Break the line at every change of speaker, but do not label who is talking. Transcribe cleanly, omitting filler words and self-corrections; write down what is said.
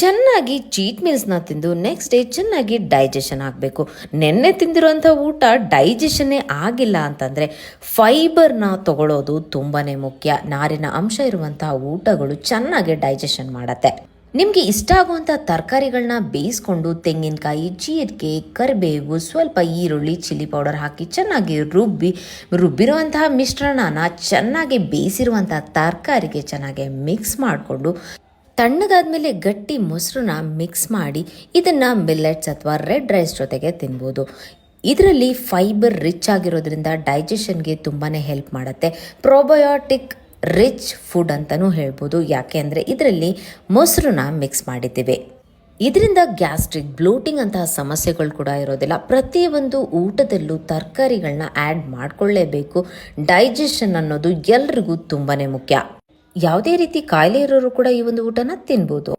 ಚೆನ್ನಾಗಿ ಚೀಟ್ ಮೀಲ್ಸ್ನ ತಿಂದು next day ಚೆನ್ನಾಗಿ ಡೈಜೆಷನ್ ಆಗಬೇಕು. ನೆನ್ನೆ ತಿಂದಿರುವಂಥ ಊಟ ಡೈಜೆಷನ್ನೇ ಆಗಿಲ್ಲ ಅಂತಂದರೆ ಫೈಬರ್ನ ತಗೊಳ್ಳೋದು ತುಂಬಾ ಮುಖ್ಯ. ನಾರಿನ ಅಂಶ ಇರುವಂಥ ಊಟಗಳು ಚೆನ್ನಾಗಿ ಡೈಜೆಷನ್ ಮಾಡತ್ತೆ. ನಿಮಗೆ ಇಷ್ಟ ಆಗುವಂಥ ತರಕಾರಿಗಳನ್ನ ಬೇಯಿಸ್ಕೊಂಡು ತೆಂಗಿನಕಾಯಿ, ಜೀರಿಗೆ, ಕರಿಬೇವು, ಸ್ವಲ್ಪ ಈರುಳ್ಳಿ, ಚಿಲ್ಲಿ ಪೌಡರ್ ಹಾಕಿ ಚೆನ್ನಾಗಿ ರುಬ್ಬಿರುವಂತಹ ಮಿಶ್ರಣನ ಚೆನ್ನಾಗಿ ಬೇಯಿಸಿರುವಂಥ ತರಕಾರಿಗೆ ಚೆನ್ನಾಗಿ ಮಿಕ್ಸ್ ಮಾಡಿಕೊಂಡು ತಣ್ಣಗಾದ್ಮೇಲೆ ಗಟ್ಟಿ ಮೊಸರನ್ನ ಮಿಕ್ಸ್ ಮಾಡಿ ಇದನ್ನು ಮಿಲ್ಲೆಟ್ಸ್ ಅಥವಾ ರೆಡ್ ರೈಸ್ ಜೊತೆಗೆ ತಿನ್ಬೋದು. ಇದರಲ್ಲಿ ಫೈಬರ್ ರಿಚ್ ಆಗಿರೋದ್ರಿಂದ ಡೈಜೆಷನ್ಗೆ ತುಂಬಾ ಹೆಲ್ಪ್ ಮಾಡುತ್ತೆ. ಪ್ರೋಬಯೋಟಿಕ್ ರಿಚ್ ಫುಡ್ ಅಂತಲೂ ಹೇಳ್ಬೋದು. ಯಾಕೆ ಅಂದರೆ ಇದರಲ್ಲಿ ಮೊಸರನ್ನ ಮಿಕ್ಸ್ ಮಾಡಿದ್ದೀವಿ. ಇದರಿಂದ ಗ್ಯಾಸ್ಟ್ರಿಕ್, ಬ್ಲೋಟಿಂಗ್ ಅಂತಹ ಸಮಸ್ಯೆಗಳು ಕೂಡ ಇರೋದಿಲ್ಲ. ಪ್ರತಿಯೊಂದು ಊಟದಲ್ಲೂ ತರಕಾರಿಗಳನ್ನ ಆ್ಯಡ್ ಮಾಡಿಕೊಳ್ಳೇಬೇಕು. ಡೈಜೆಷನ್ ಅನ್ನೋದು ಎಲ್ರಿಗೂ ತುಂಬಾ ಮುಖ್ಯ. ಯಾವುದೇ ರೀತಿ ಕಾಯಿಲೆ ಇರೋರು ಕೂಡ ಈ ಒಂದು ಊಟನ ತಿನ್ಬೋದು.